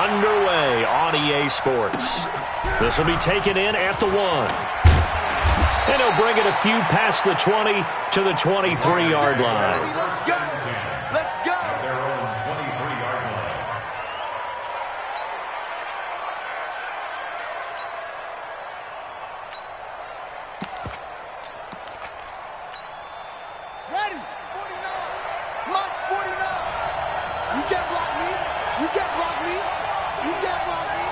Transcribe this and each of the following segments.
underway on EA Sports. This will be taken in at the 1. And he'll bring it a few past the 20 to the 23-yard line. Let's go. Let's go. Their own 23-yard line. Ready. 49. Launch 49. You can't block me. You can't block me. You can't block me.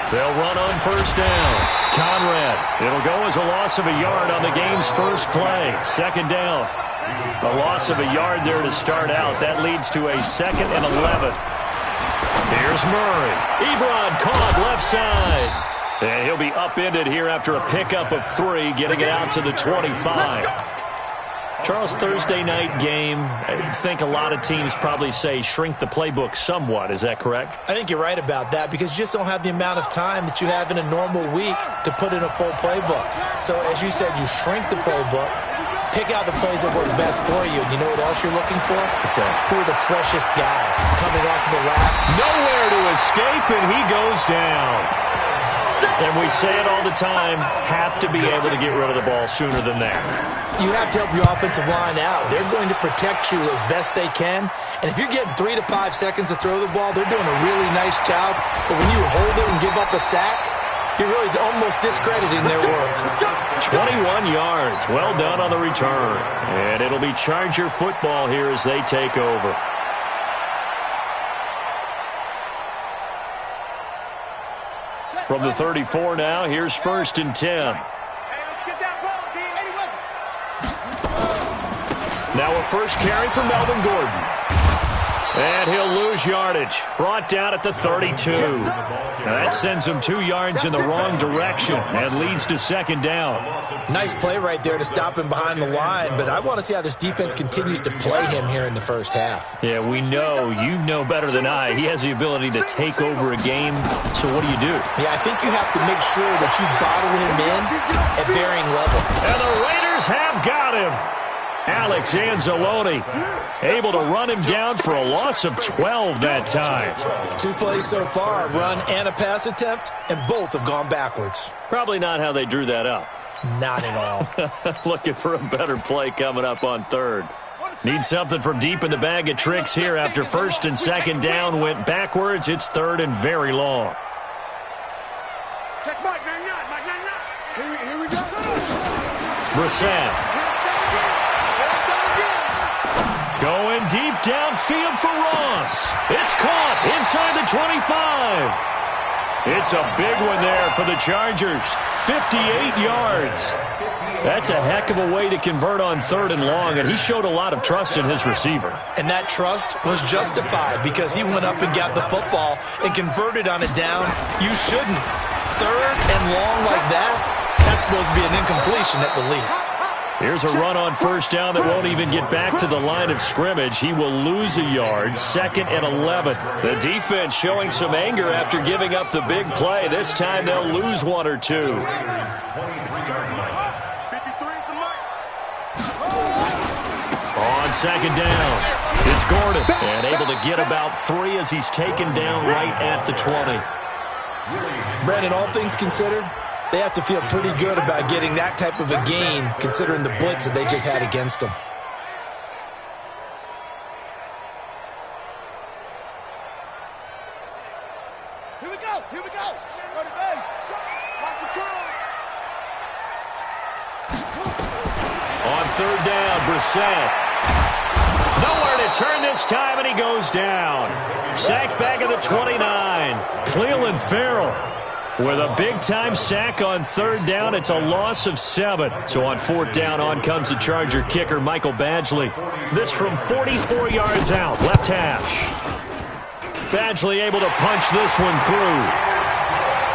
They'll run on first down. Conrad. It'll go as a loss of a yard on the game's first play. Second down. A loss of a yard there to start out. That leads to a 2nd and 11. Here's Murray. Ebron caught left side. And he'll be upended here after a pickup of 3, getting it out to the 25. Charles, Thursday night game, I think a lot of teams probably say shrink the playbook somewhat. Is that correct? I think you're right about that because you just don't have the amount of time that you have in a normal week to put in a full playbook. So, as you said, you shrink the playbook, pick out the plays that work best for you. You know what else you're looking for? What's that? Who are the freshest guys coming off of the rack? Nowhere to escape, and he goes down. And we say it all the time, have to be able to get rid of the ball sooner than that. You have to help your offensive line out. They're going to protect you as best they can. And if you're getting 3 to 5 seconds to throw the ball, they're doing a really nice job. But when you hold it and give up a sack, you're really almost discrediting their work. 21 yards. Well done on the return. And it'll be Charger football here as they take over. From the 34 now, here's 1st and 10. Now a first carry for Melvin Gordon. And he'll lose yardage. Brought down at the 32. Now that sends him 2 yards in the wrong direction and leads to 2nd down. Nice play right there to stop him behind the line, but I want to see how this defense continues to play him here in the first half. Yeah, we know. You know better than I. He has the ability to take over a game. So what do? Yeah, I think you have to make sure that you bottle him in at varying levels. And the Raiders have got him. Alex Anzalone able to run him down for a loss of 12 that time. 2 plays so far, a run and a pass attempt, and both have gone backwards. Probably not how they drew that up. Not at all. Looking for a better play coming up on 3rd. Need something from deep in the bag of tricks here after 1st and 2nd down went backwards. It's 3rd and very long. Check Mike 99. Mike 99. Here we go. Brissett. Going deep downfield for Ross. It's caught inside the 25. It's a big one there for the Chargers. 58 yards. That's a heck of a way to convert on 3rd and long, and he showed a lot of trust in his receiver. And that trust was justified because he went up and got the football and converted on a down. You shouldn't. 3rd and long like that, that's supposed to be an incompletion at the least. Here's a run on first down that won't even get back to the line of scrimmage. He will lose a yard. 2nd and 11. The defense showing some anger after giving up the big play. This time they'll lose 1 or 2. On 2nd down, it's Gordon. And able to get about 3 as he's taken down right at the 20. Brandon, all things considered, they have to feel pretty good about getting that type of a gain considering the blitz that they just had against them. Here we go. Here we go. Go to base. Watch the curl. On 3rd down, Brissett. Nowhere to turn this time, and he goes down. Sacked back at the 29. Cleveland Farrell with a big-time sack on 3rd down. It's a loss of 7. So on 4th down, on comes the Charger kicker, Michael Badgley. This from 44 yards out, left hash. Badgley able to punch this one through.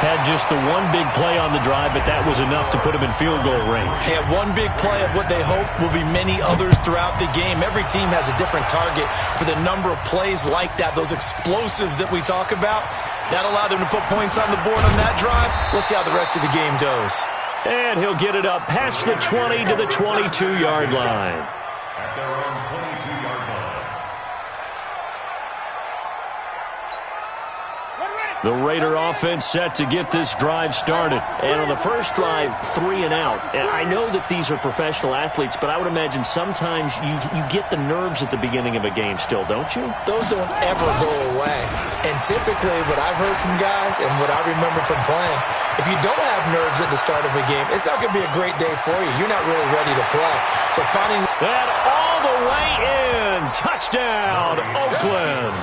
Had just the one big play on the drive, but that was enough to put him in field goal range. They had one big play of what they hope will be many others throughout the game. Every team has a different target for the number of plays like that, those explosives that we talk about. That allowed him to put points on the board on that drive. Let's see how the rest of the game goes. And he'll get it up past the 20 to the 22-yard line. At their own 22-yard line. The Raider offense set to get this drive started. And on the first drive, 3 and out. And I know that these are professional athletes, but I would imagine sometimes you get the nerves at the beginning of a game still, don't you? Those don't ever go away. And typically what I've heard from guys and what I remember from playing, if you don't have nerves at the start of a game, it's not going to be a great day for you. You're not really ready to play. So finding that all the way in. Touchdown, Oakland.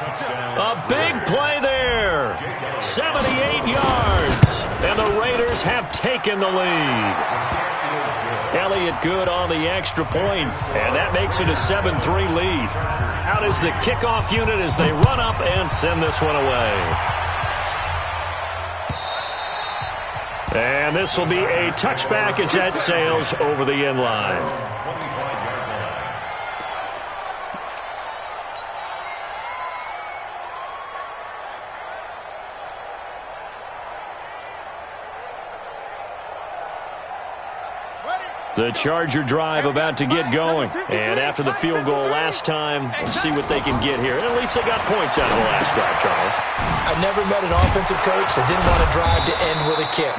A big play there. 78 yards. And the Raiders have taken the lead. Elliott good on the extra point, and that makes it a 7-3 lead. Out is the kickoff unit as they run up and send this one away. And this will be a touchback as that sails over the end line. The Charger drive about to get going. And after the field goal last time, we'll see what they can get here. At least they got points out of the last drive, Charles. I've never met an offensive coach that didn't want to drive to end with a kick.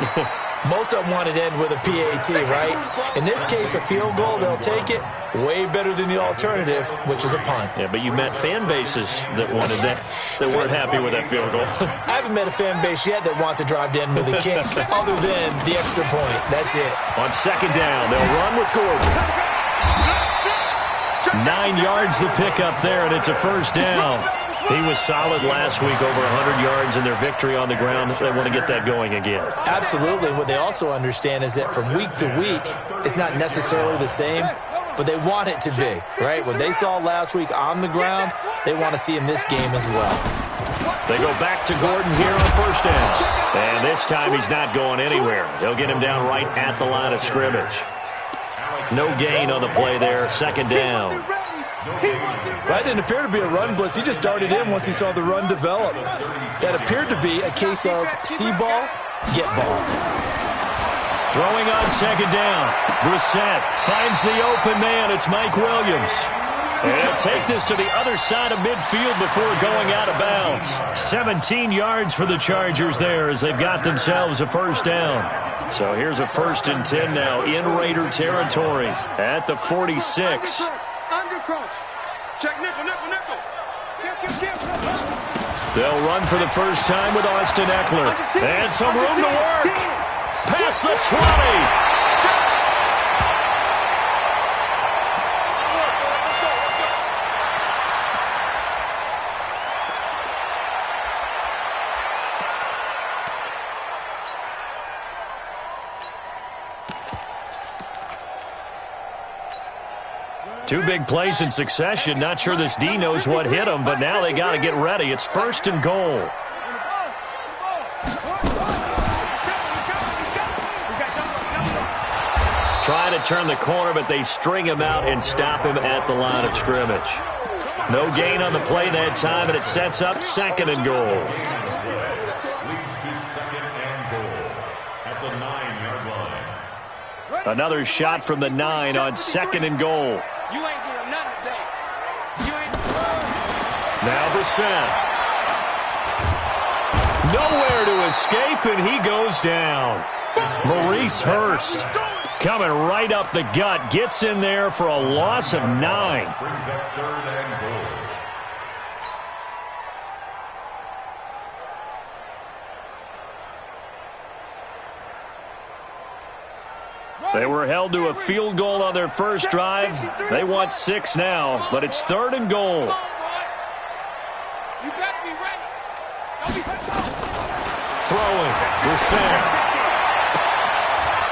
Most of them wanted to end with a PAT, right? In this case, a field goal, they'll take it. Way better than the alternative, which is a punt. Yeah, but you met fan bases that wanted that weren't happy with that field goal. I haven't met a fan base yet that wants to drive to end with a kick other than the extra point. That's it. On second down, they'll run with Gordon. 9 yards the pickup there, and it's a first down. He was solid last week, over 100 yards in their victory on the ground. They want to get that going again. Absolutely. What they also understand is that from week to week, it's not necessarily the same, but they want it to be, right? What they saw last week on the ground, they want to see in this game as well. They go back to Gordon here on first down. And this time he's not going anywhere. They'll get him down right at the line of scrimmage. No gain on the play there, second down. That didn't appear to be a run blitz. He just darted in once he saw the run develop. That appeared to be a case of see ball, get ball. Throwing on second down. Brissett finds the open man. It's Mike Williams. And take this to the other side of midfield before going out of bounds. 17 yards for the Chargers there as they've got themselves a first down. So here's a 1st and 10 now in Raider territory at the 46. Check nickel, nickel, nickel. They'll run for the first time with Austin Eckler. And some room to work. Past the 20. Two big plays in succession. Not sure this D knows what hit him, but now they got to get ready. It's 1st and goal. Trying to turn the corner, but they string him out and stop him at the line of scrimmage. No gain on the play that time, and it sets up 2nd and goal. Leads to 2nd and goal at the 9-yard line. Another shot from the 9 on 2nd and goal. You ain't doing nothing today. You ain't. Now Brissett. Nowhere to escape, and he goes down. Maurice Hurst coming right up the gut. Gets in there for a loss of 9. Brings up 3rd and goal. They were held to a field goal on their first drive. They want 6 now, but it's 3rd and goal. You got to be ready. Don't be so Throwing. Brissett.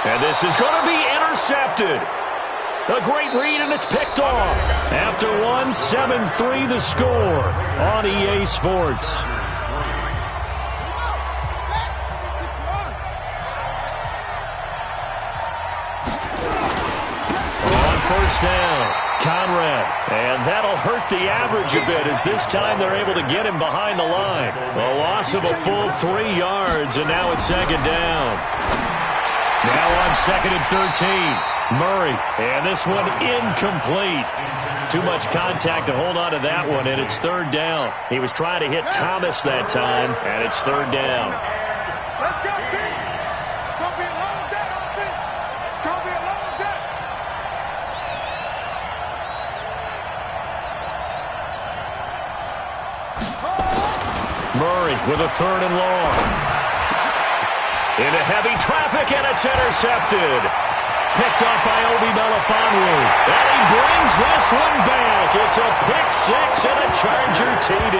And this is going to be intercepted. A great read, and it's picked off. After 1, 7-3 the score on EA Sports. First down, Conrad, and that'll hurt the average a bit as this time they're able to get him behind the line. A loss of a full 3 yards, and now it's 2nd down. Now on 2nd and 13. Murray, and this one incomplete. Too much contact to hold on to that one, and it's 3rd down. He was trying to hit Thomas that time, and it's 3rd down. Let's go, D. It's going to be a long day, offense. It's going to be a long day. Murray with a 3rd and long. Into heavy traffic, and it's intercepted. Picked up by Obi Melifonwu. And he brings this one back. It's a pick six and a Charger TD.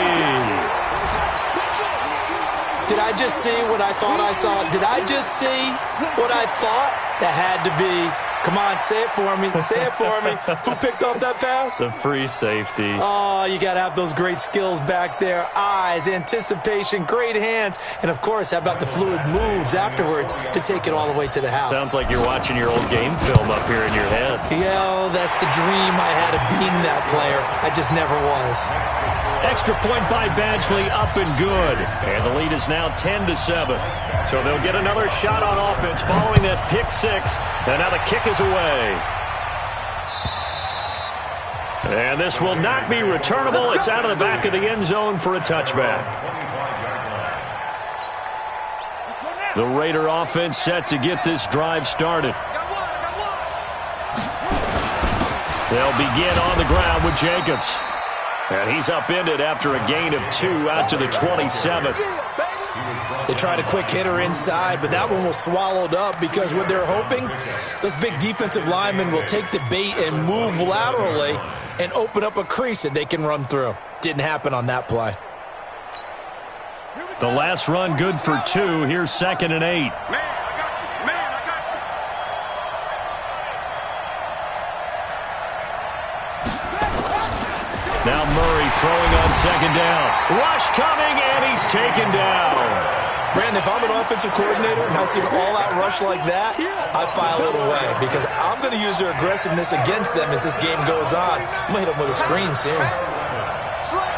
Did I just see what I thought I saw? Did I just see what I thought? That had to be. Come on, say it for me. Say it for me. Who picked up that pass? The free safety. Oh, you got to have those great skills back there. Eyes, anticipation, great hands. And, of course, how about the fluid moves afterwards to take it all the way to the house? Sounds like you're watching your old game film up here in your head. Yeah, that's the dream I had of being that player. I just never was. Extra point by Badgley, up and good. And the lead is now 10-7. So they'll get another shot on offense following that pick six. And now the kick is away. And this will not be returnable. It's out of the back of the end zone for a touchback. The Raider offense set to get this drive started. They'll begin on the ground with Jacobs. And he's upended after a gain of 2 out to the 27. They tried a quick hitter inside, but that one was swallowed up because what they're hoping, those big defensive linemen will take the bait and move laterally and open up a crease that they can run through. Didn't happen on that play. The last run good for 2. Here's 2nd and 8. Now Murray throwing on 2nd down. Rush coming, and he's taken down. Brandon, if I'm an offensive coordinator and I see an all-out rush like that, I file it away because I'm going to use their aggressiveness against them as this game goes on. I'm going to hit them with a screen soon. Slam.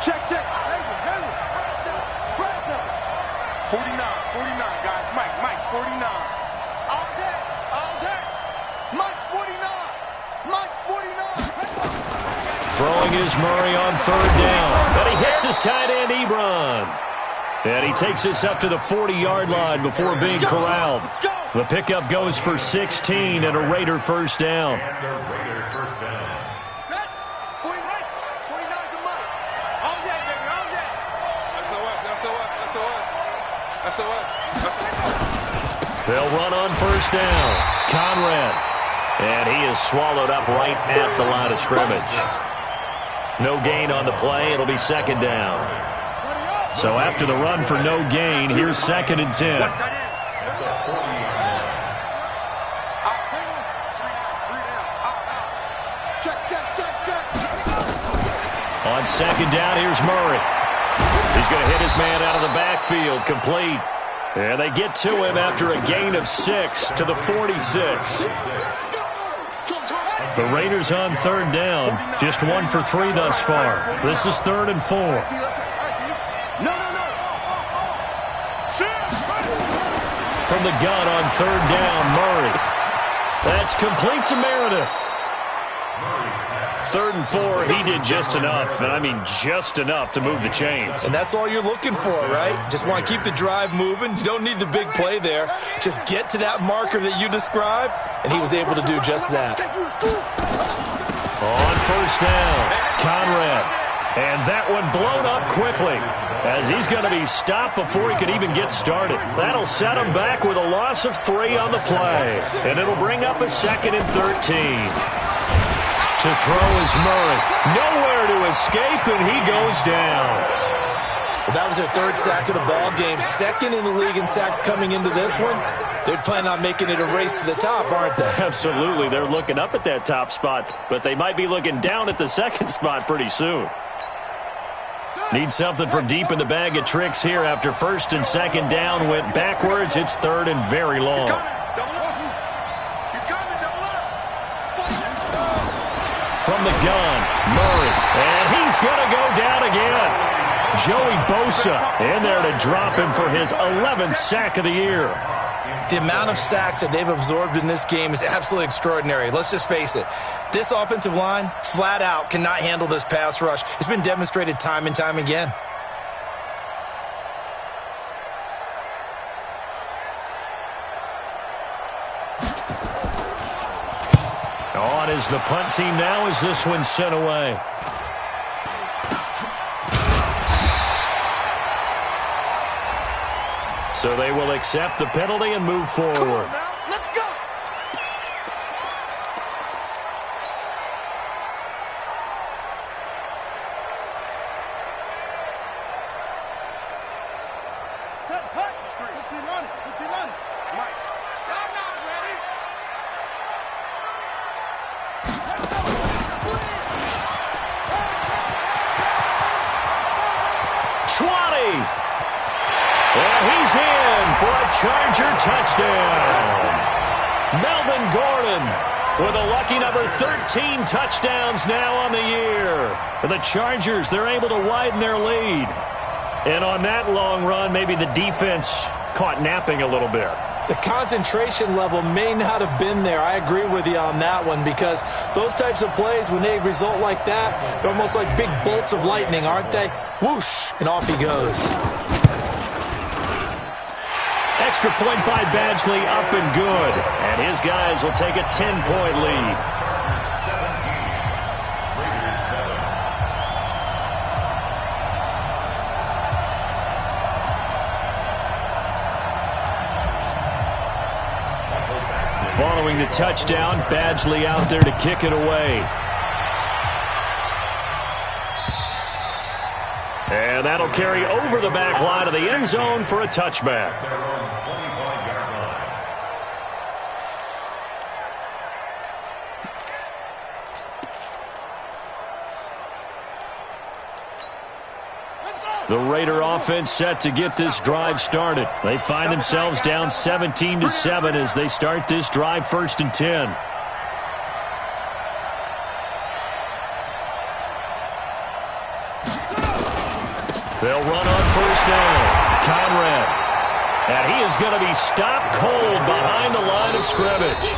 Check. 49, guys. Mike, 49. All day. Mike's 49. Throwing is Murray on 3rd down. But he hits his tight end, Ebron. And he takes this up to the 40-yard line before being corralled. The pickup goes for 16 and a Raider first down. They'll run on 1st down. Conrad. And he is swallowed up right at the line of scrimmage. No gain on the play. It'll be 2nd down. So after the run for no gain, here's 2nd and 10. On 2nd down, here's Murray. He's going to hit his man out of the backfield, complete. And they get to him after a gain of 6 to the 46. The Raiders on 3rd down, just 1 for 3 thus far. This is 3rd and 4. From the gun on 3rd down, Murray. That's complete to Meredith. 3rd and 4, he did just enough, and I mean just enough to move the chains. And that's all you're looking for, right? Just want to keep the drive moving. You don't need the big play there. Just get to that marker that you described, and he was able to do just that. On 1st down, Conrad. And that one blown up quickly as he's going to be stopped before he could even get started. That'll set him back with a loss of 3 on the play. And it'll bring up a 2nd and 13. To throw is Murray. Nowhere to escape, and he goes down. Well, that was their 3rd sack of the ball game. 2nd in the league in sacks coming into this one. They're planning on making it a race to the top, aren't they? Absolutely. They're looking up at that top spot, but they might be looking down at the 2nd spot pretty soon. Need something from deep in the bag of tricks here after 1st and 2nd down went backwards. It's 3rd and very long. From the gun, Murray, and he's going to go down again. Joey Bosa in there to drop him for his 11th sack of the year. The amount of sacks that they've absorbed in this game is absolutely extraordinary. Let's just face it. This offensive line, flat out, cannot handle this pass rush. It's been demonstrated time and time again. On is the punt team now as this one's sent away. So they will accept the penalty and move forward. Come on now, let's go. Set, hut. 15 on it, 15 on it. Mike. I'm not ready. 20. And he's in for a Charger touchdown. Melvin Gordon with a lucky number 13 touchdowns now on the year. For the Chargers, they're able to widen their lead. And on that long run, maybe the defense caught napping a little bit. The concentration level may not have been there. I agree with you on that one because those types of plays, when they result like that, they're almost like big bolts of lightning, aren't they? Whoosh, and off he goes. Extra point by Badgley, up and good. And his guys will take a 10-point lead. Following the touchdown, Badgley out there to kick it away. And that'll carry over the back line of the end zone for a touchback. The Raider offense set to get this drive started. They find themselves down 17-7 as they start this drive 1st and 10. They'll run on 1st down. Conrad. And he is going to be stopped cold behind the line of scrimmage.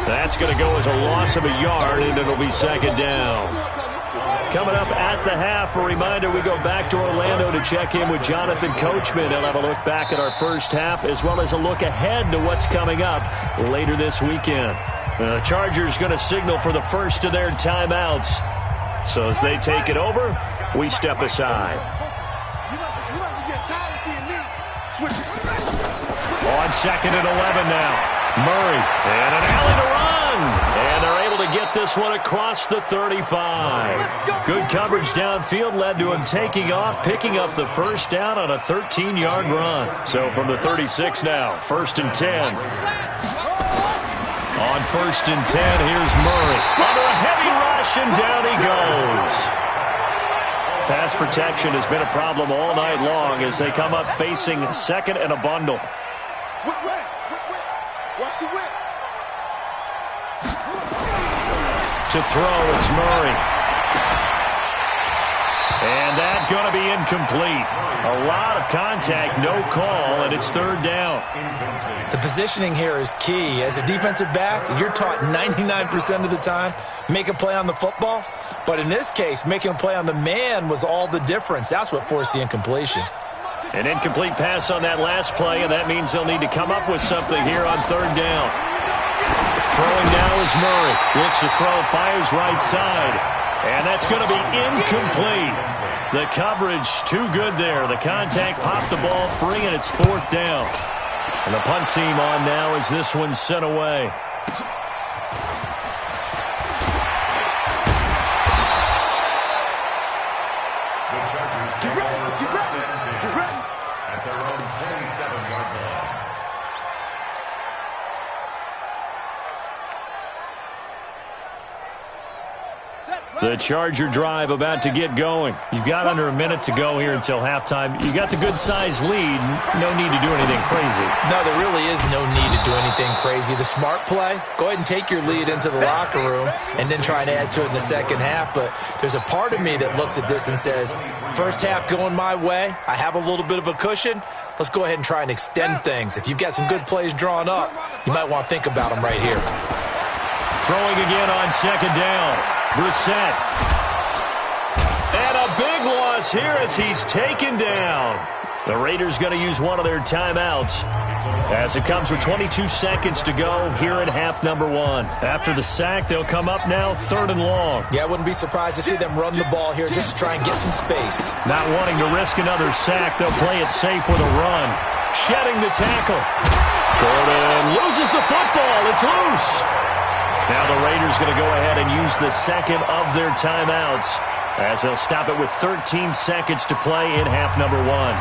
That's going to go as a loss of a yard, and it'll be 2nd down. Coming up at the half, a reminder, we go back to Orlando to check in with Jonathan Coachman. He'll have a look back at our first half as well as a look ahead to what's coming up later this weekend. The Chargers going to signal for the first of their timeouts. So as they take it over, we step aside. On 2nd and 11 now. Murray and an alley to run. And they're able to get this one across the 35. Good coverage downfield led to him taking off, picking up the 1st down on a 13-yard run. So from the 36 now, 1st and 10. On 1st and 10, here's Murray. Under a heavy rush, and down he goes. Pass protection has been a problem all night long as they come up facing 2nd and a bundle. Watch the whip. To throw, it's Murray. And that's going to be incomplete. A lot of contact, no call, and it's 3rd down. The positioning here is key. As a defensive back, you're taught 99% of the time, make a play on the football. But in this case, making a play on the man was all the difference. That's what forced the incompletion. An incomplete pass on that last play, and that means they'll need to come up with something here on 3rd down. Throwing now is Murray. Looks to throw, fires right side. And that's going to be incomplete. The coverage too good there. The contact popped the ball free, and it's 4th down. And the punt team on now as this one's sent away. At their own 27-yard line. The Charger drive about to get going. You've got under a minute to go here until halftime. You got the good-sized lead. No need to do anything crazy. No, there really is no need to do anything crazy. The smart play, go ahead and take your lead into the locker room and then try and add to it in the second half. But there's a part of me that looks at this and says, first half going my way, I have a little bit of a cushion. Let's go ahead and try and extend things. If you've got some good plays drawn up, you might want to think about them right here. Throwing again on second down. Brissett. And a big loss here as he's taken down. The Raiders going to use one of their timeouts as it comes with 22 seconds to go here in half number one. After the sack, they'll come up now 3rd and long. Yeah, I wouldn't be surprised to see them run the ball here just to try and get some space. Not wanting to risk another sack, they'll play it safe with a run. Shedding the tackle. Gordon loses the football. It's loose. Now the Raiders going to go ahead and use the second of their timeouts as they'll stop it with 13 seconds to play in half number one.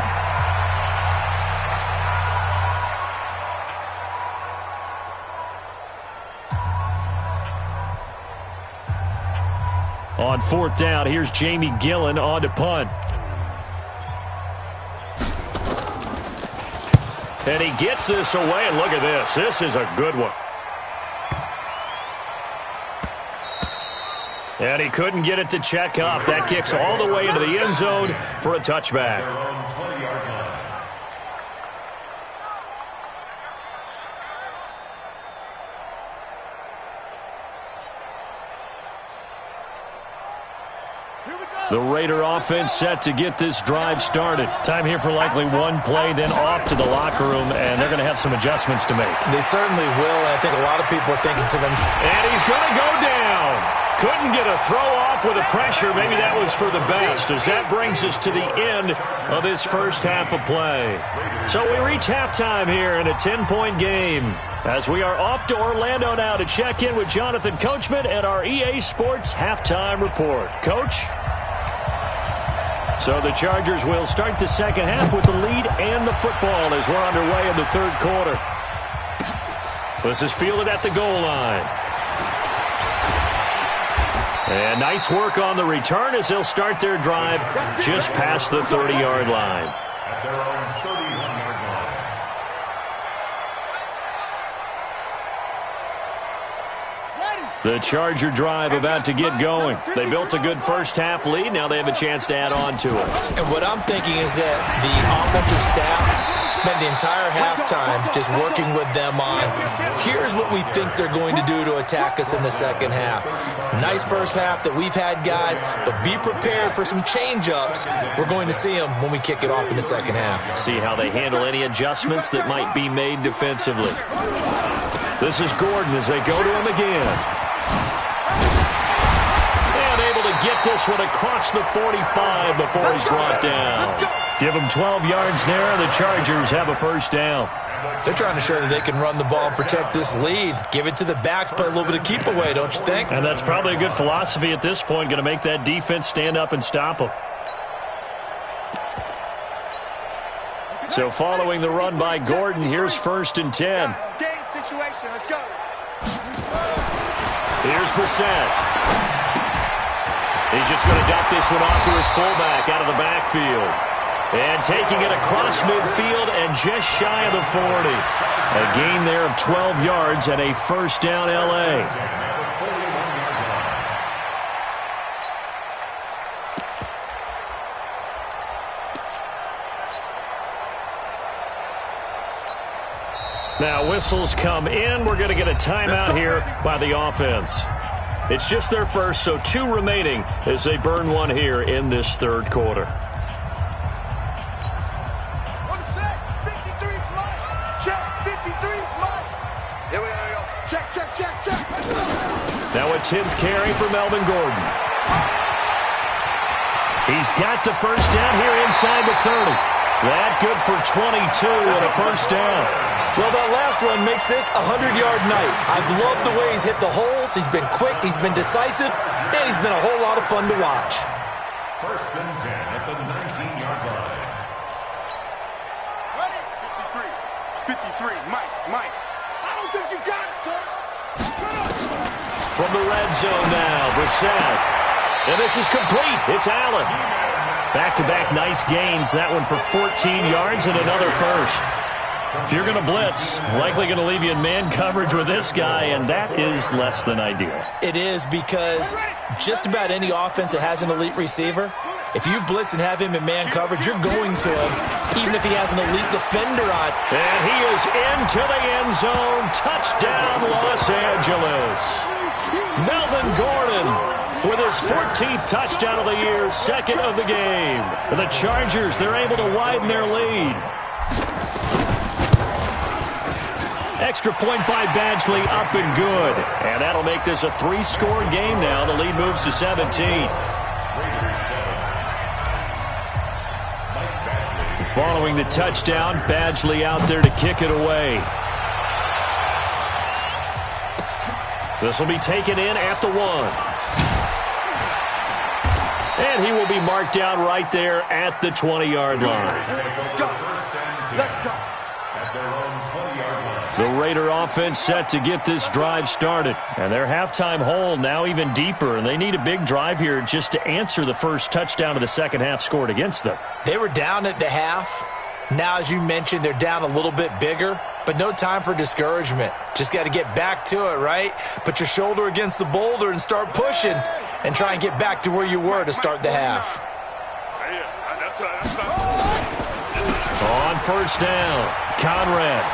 On 4th down, here's Jamie Gillen on to punt. And he gets this away, and look at this. This is a good one. And he couldn't get it to check up. That kicks all the way into the end zone for a touchback. The Raider offense set to get this drive started. Time here for likely one play, then off to the locker room, and they're going to have some adjustments to make. They certainly will, and I think a lot of people are thinking to themselves. And he's going to go down. Couldn't get a throw off with the pressure. Maybe that was for the best, as that brings us to the end of this first half of play. So we reach halftime here in a 10-point game, as we are off to Orlando now to check in with Jonathan Coachman and our EA Sports halftime report. Coach? So the Chargers will start the second half with the lead and the football as we're underway in the third quarter. This is fielded at the goal line. And nice work on the return as they'll start their drive just past the 30-yard line. At their own 31-yard line. The Charger drive about to get going. They built a good first-half lead. Now they have a chance to add on to it. And what I'm thinking is that the offensive staff spent the entire halftime just working with them on, here's what we think they're going to do to attack us in the second half. Nice first half that we've had, guys, but be prepared for some change-ups. We're going to see them when we kick it off in the second half. See how they handle any adjustments that might be made defensively. This is Gordon as they go to him again. And able to get this one across the 45 before he's brought down. Give him 12 yards there. The Chargers have a first down. They're trying to show that they can run the ball and protect this lead. Give it to the backs, play a little bit of keep away, don't you think? And that's probably a good philosophy at this point. Going to make that defense stand up and stop them. So following the run by Gordon, here's 1st and 10. Game situation. Let's go. Here's Brissett. He's just going to dump this one off to his fullback out of the backfield. And taking it across midfield and just shy of the 40. A gain there of 12 yards and a first down L.A. Now whistles come in. We're going to get a timeout here by the offense. It's just their first, so 2 remaining as they burn one here in this third quarter. On set. 53 is mine. Check. 53 is mine. Here we go. Check. Let's go. Now a 10th carry for Melvin Gordon. He's got the first down here inside the 30. That good for 22 and a first down. Well, that last run makes this a 100-yard night. I've loved the way he's hit the holes. He's been quick, he's been decisive, and he's been a whole lot of fun to watch. 1st and 10 at the 19-yard line. Ready? 53. Mike. I don't think you got it, son. From the red zone now, Brissett. And this is complete. It's Allen. Back-to-back nice gains. That one for 14 yards and another first. If you're going to blitz, likely going to leave you in man coverage with this guy, and that is less than ideal. It is, because just about any offense that has an elite receiver, if you blitz and have him in man coverage, you're going to him, even if he has an elite defender on. And he is into the end zone. Touchdown, Los Angeles. Melvin Gordon with his 14th touchdown of the year, second of the game. For the Chargers, they're able to widen their lead. Extra point by Badgley, up and good. And that'll make this a 3-score game now. The lead moves to 17. Following the touchdown, Badgley out there to kick it away. This will be taken in at the 1. And he will be marked down right there at the 20-yard line. Let's go. The Raider offense set to get this drive started. And their halftime hole now even deeper. And they need a big drive here just to answer the first touchdown of the second half scored against them. They were down at the half. Now, as you mentioned, they're down a little bit bigger. But no time for discouragement. Just got to get back to it, right? Put your shoulder against the boulder and start pushing. And try and get back to where you were to start the half. On first down, Conrad.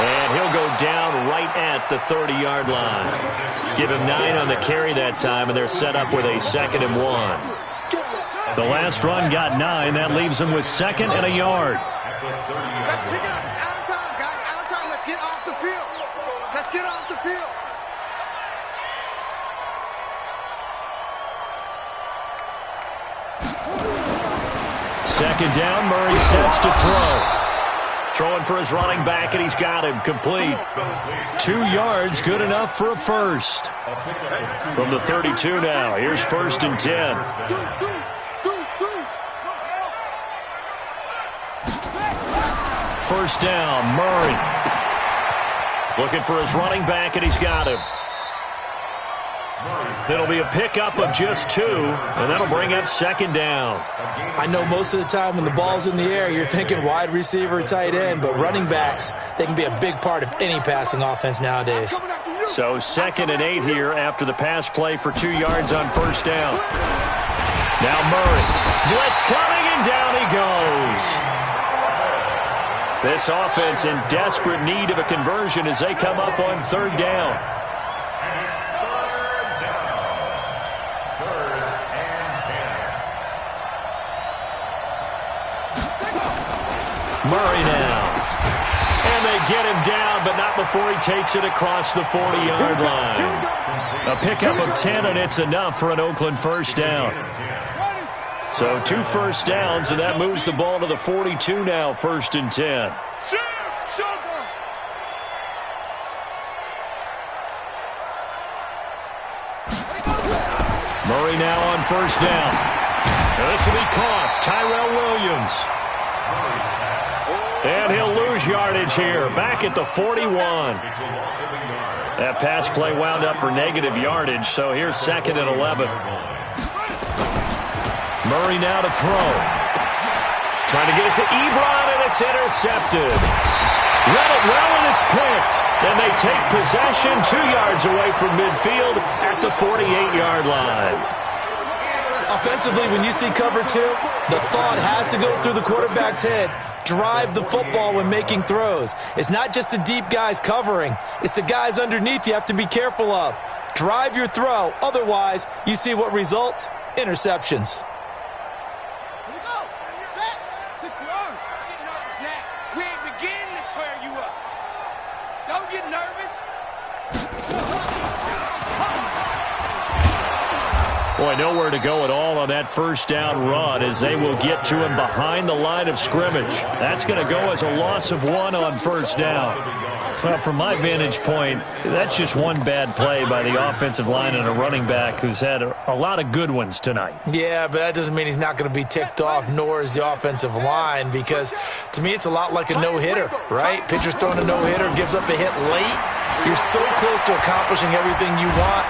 And he'll go down right at the 30-yard line. Give him 9 on the carry that time, and they're set up with a 2nd and 1. The last run got 9. That leaves them with 2nd and a yard. Let's pick it up. It's out of time, guys. Out of time. Let's get off the field. Let's get off the field. Second down, Murray sets to throw. Throwing for his running back, and he's got him complete. 2 yards, good enough for a first. From the 32 now, here's 1st and 10. First down, Murray. Looking for his running back, and he's got him. It'll be a pickup of just 2, and that'll bring up 2nd down. I know most of the time when the ball's in the air, you're thinking wide receiver, tight end, but running backs, they can be a big part of any passing offense nowadays. So 2nd and 8 here after the pass play for 2 yards on first down. Now Murray. Blitz coming, and down he goes. This offense in desperate need of a conversion as they come up on 3rd down. Murray now. And they get him down, but not before he takes it across the 40-yard line. A pickup of 10, and it's enough for an Oakland first down. So 2 first downs, and that moves the ball to the 42 now, 1st and 10. Murray now on first down. Now this will be caught. Tyrell Williams. And he'll lose yardage here. Back at the 41. That pass play wound up for negative yardage, so here's 2nd and 11. Murray now to throw. Trying to get it to Ebron, and it's intercepted. Read it well, and it's picked. And they take possession 2 yards away from midfield at the 48-yard line. Offensively, when you see cover 2, the thought has to go through the quarterback's head. Drive the football when making throws. It's not just the deep guys covering. It's the guys underneath you have to be careful of. Drive your throw. Otherwise, you see what results? Interceptions. Here we go. Set. 6 yards. Don't get nervous now. We ain't beginning to tear you up. Don't get nervous. Boy, nowhere to go at all on that first down run as they will get to him behind the line of scrimmage. That's going to go as a loss of 1 on first down. Well, from my vantage point, that's just one bad play by the offensive line and a running back who's had a lot of good ones tonight. Yeah, but that doesn't mean he's not going to be ticked off, nor is the offensive line, because to me it's a lot like a no-hitter, right? Pitcher's throwing a no-hitter, gives up a hit late. You're so close to accomplishing everything you want,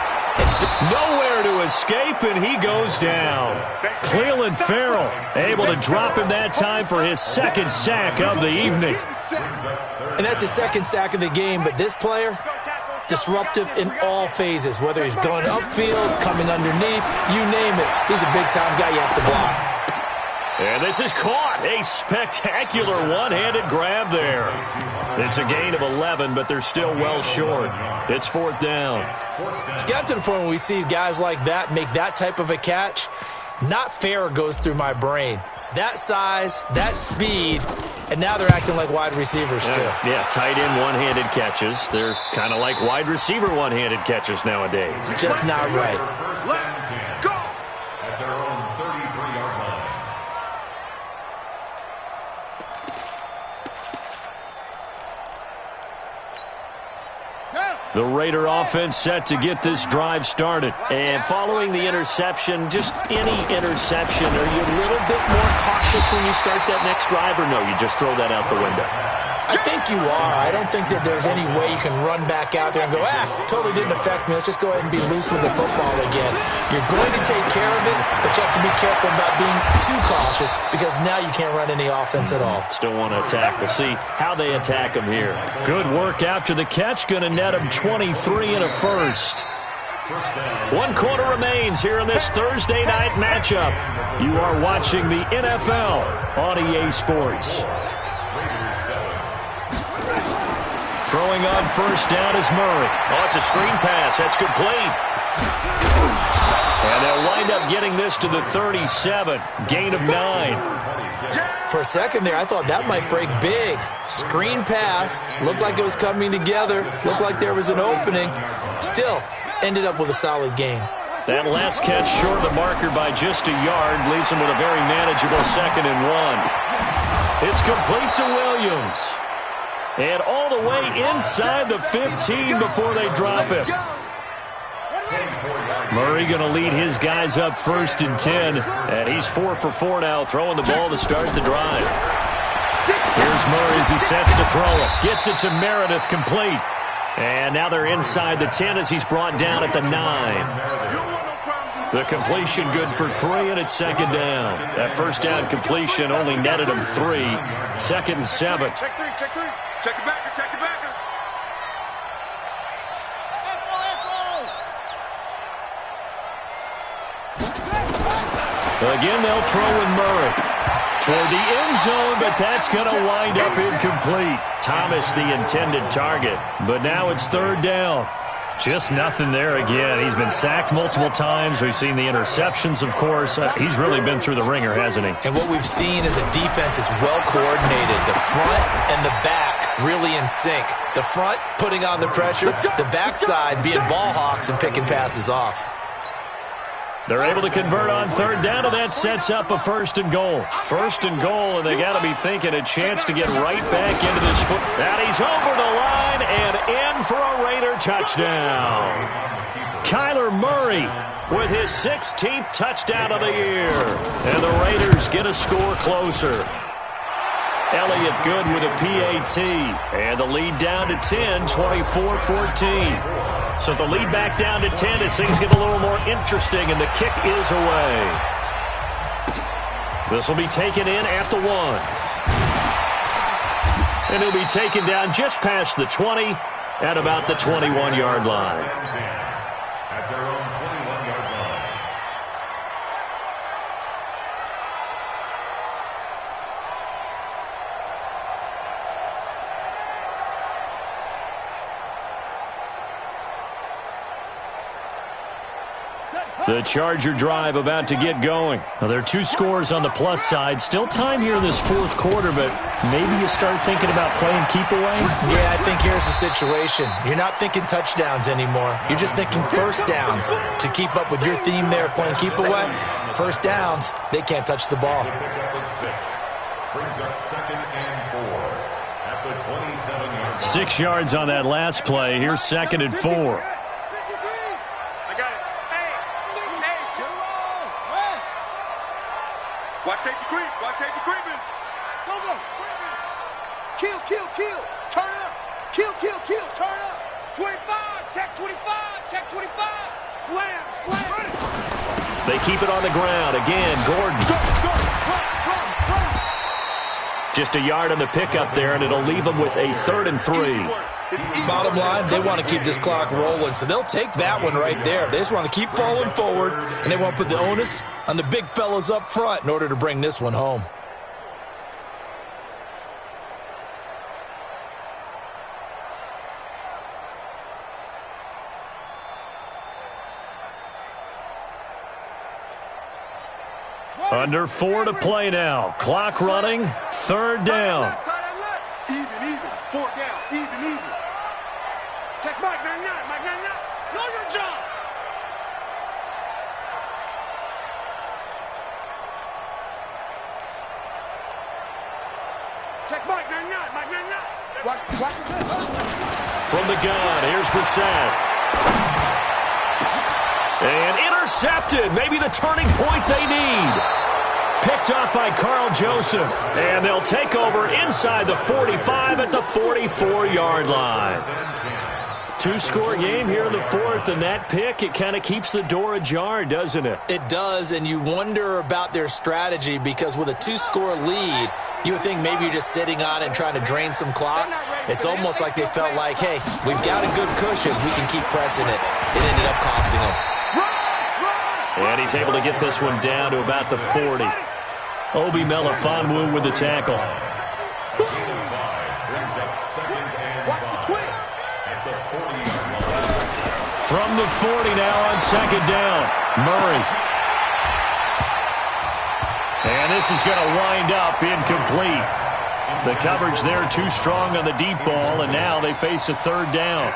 Nowhere to escape, and he goes down. Clelin Ferrell able to drop him that time for his second sack of the evening. And that's his second sack of the game, but this player, disruptive in all phases, whether he's going upfield, coming underneath, you name it. He's a big-time guy you have to block. And this is caught. A spectacular one-handed grab there. It's a gain of 11, but they're still well short. It's fourth down. It's gotten to the point where we see guys like that make that type of a catch. Not fair goes through my brain. That size, that speed, and now they're acting like wide receivers too. Yeah, tight end one-handed catches. They're kind of like wide receiver one-handed catches nowadays. Just not right. Let's go! At their own 33-yard line. The Raider offense set to get this drive started. And following the interception, just any interception, are you a little bit more cautious when you start that next drive, or no, you just throw that out the window? I think you are. I don't think that there's any way you can run back out there and go, totally didn't affect me. Let's just go ahead and be loose with the football again. You're going to take care of it, but you have to be careful about being too cautious because now you can't run any offense at all. Still want to attack. We'll see how they attack him here. Good work after the catch. Going to net him 23 and a first. 1 quarter remains here in this Thursday night matchup. You are watching the NFL on EA Sports. Throwing on first down is Murray. Oh, it's a screen pass. That's complete. And they'll wind up getting this to the 37. Gain of 9. For a second there, I thought that might break big. Screen pass. Looked like it was coming together. Looked like there was an opening. Still, ended up with a solid gain. That last catch short of the marker by just a yard leaves him with a very manageable 2nd and 1. It's complete to Williams. And all the way inside the 15 before they drop it. Murray going to lead his guys up 1st and 10. And he's 4 for 4 now, throwing the ball to start the drive. Here's Murray as he sets to throw it. Gets it to Meredith, complete. And now they're inside the 10 as he's brought down at the 9. The completion good for 3, and it's 2nd down. That first down completion only netted him 3. 2nd and 7. Check 3, check 3. Check the backer, check the backer. Again, they'll throw with Murray. Toward the end zone, but that's going to wind up incomplete. Thomas, the intended target. But now it's 3rd down. Just nothing there again. He's been sacked multiple times. We've seen the interceptions, of course. He's really been through the ringer, hasn't he? And what we've seen is a defense that's well coordinated. The front and the back really in sync. The front putting on the pressure. The backside being ball hawks and picking passes off. They're able to convert on 3rd down, and that sets up a 1st and goal. 1st and goal, and they got to be thinking a chance to get right back into this foot. And he's over the line and in for a Raider touchdown. Kyler Murray with his 16th touchdown of the year. And the Raiders get a score closer. Elliott good with a PAT. And the lead down to 10, 24-14. So the lead back down to 10 as things get a little more interesting, and the kick is away. This will be taken in at the 1. And he'll be taken down just past the 20 at about the 21-yard line. At their own 21-yard line. The Charger drive about to get going. Now, there are 2 scores on the plus side. Still time here in this 4th quarter, but maybe you start thinking about playing keep away? Yeah, I think here's the situation. You're not thinking touchdowns anymore. You're just thinking first downs. To keep up with your theme there, playing keep away, first downs, they can't touch the ball. Brings up 2nd and 4 at the 27-yard line. 6 yards on that last play. Here's 2nd and 4. Watch safety creep. Watch safety creeping. Go, go. Kill, kill, kill. Turn up. Kill, kill, kill. Turn up. 25. Check 25. Check 25. Slam, slam. They keep it on the ground. Again, Gordon. Just a yard on the pickup there, and it'll leave them with a 3rd and 3. Bottom line, they want to keep this clock rolling, so they'll take that one right there. They just want to keep falling forward, and they want to put the onus on the big fellas up front in order to bring this one home. Under 4 to play now. Clock running. 3rd down. Even. 4 down. Even. Check Mike 99. Mike 99. Know your job. Check Mike 99. Mike 99. Watch this. From the gun, here's Brissett. And intercepted. Maybe the turning point they need. Picked up by Carl Joseph. And they'll take over inside the 45 at the 44-yard line. 2-score game here in the 4th, and that pick, it kind of keeps the door ajar, doesn't it? It does, and you wonder about their strategy because with a 2-score lead, you would think maybe you're just sitting on it and trying to drain some clock. It's almost like they felt like, hey, we've got a good cushion. We can keep pressing it. It ended up costing them. And he's able to get this one down to about the 40. Obi Melifonwu with the tackle. From the 40 now on 2nd down. Murray. And this is going to wind up incomplete. The coverage there too strong on the deep ball, and now they face a 3rd down.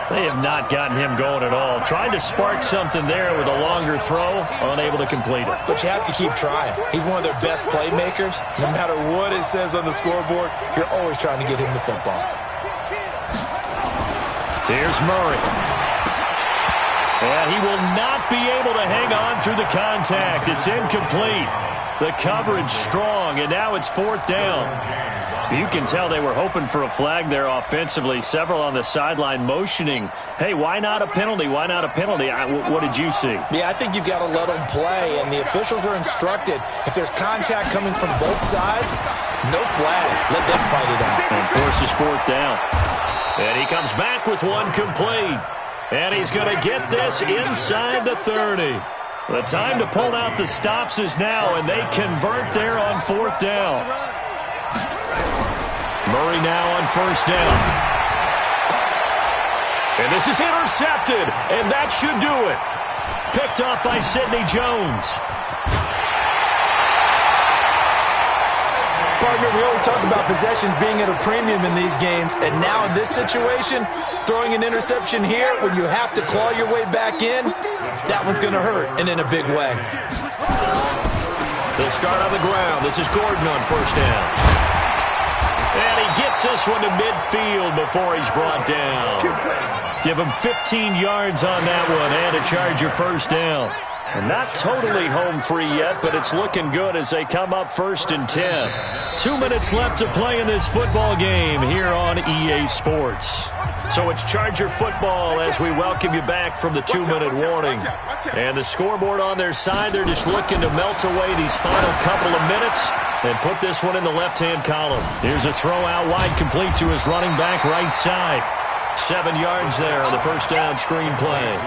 They have not gotten him going at all. Tried to spark something there with a longer throw, unable to complete it. But you have to keep trying. He's one of their best playmakers. No matter what it says on the scoreboard, you're always trying to get him the football. Here's Murray. And he will not be able to hang on through the contact. It's incomplete. The coverage strong, and now it's 4th down. You can tell they were hoping for a flag there offensively. Several on the sideline motioning, hey, why not a penalty? Why not a penalty? What did you see? Yeah, I think you've got to let them play, and the officials are instructed, if there's contact coming from both sides, no flag. Let them fight it out. And forces 4th down. And he comes back with one complete. And he's going to get this inside the 30. The time to pull out the stops is now, and they convert there on 4th down. Murray now on 1st down. And this is intercepted, and that should do it. Picked up by Sidney Jones. Partner, we always talk about possessions being at a premium in these games, and now in this situation, throwing an interception here when you have to claw your way back in, that one's going to hurt, and in a big way. They'll start on the ground. This is Gordon on 1st down. And he gets this one to midfield before he's brought down. Give him 15 yards on that one and a Charger 1st down. And not totally home free yet, but it's looking good as they come up 1st and 10. 2 minutes left to play in this football game here on EA Sports. So it's Charger football as we welcome you back from the 2-minute warning. And the scoreboard on their side, they're just looking to melt away these final couple of minutes and put this one in the left-hand column. Here's a throw out wide, complete to his running back right side. 7 yards there on the 1st down screen play.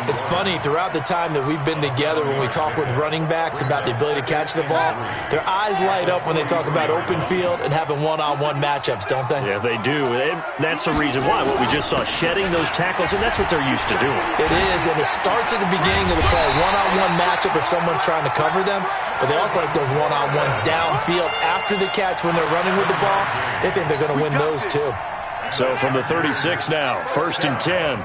It's funny, throughout the time that we've been together, when we talk with running backs about the ability to catch the ball, their eyes light up when they talk about open field and having one-on-one matchups, don't they? Yeah, they do. And that's the reason why. What we just saw, shedding those tackles, and that's what they're used to doing. It is, and it starts at the beginning of the play. One-on-one matchup if someone's trying to cover them, but they also like those one-on-ones downfield after the catch when they're running with the ball. They think they're going to win those too. So from the 36 now, 1st and 10.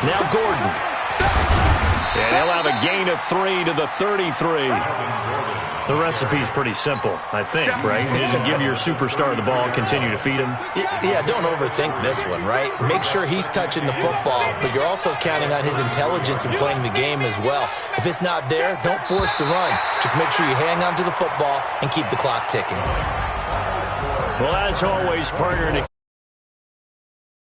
Now Gordon. And he'll have a gain of 3 to the 33. The recipe's pretty simple, I think, right? You just give your superstar the ball, continue to feed him. Yeah, don't overthink this one, right? Make sure he's touching the football, but you're also counting on his intelligence in playing the game as well. If it's not there, don't force the run. Just make sure you hang on to the football and keep the clock ticking. Well, as always, partner...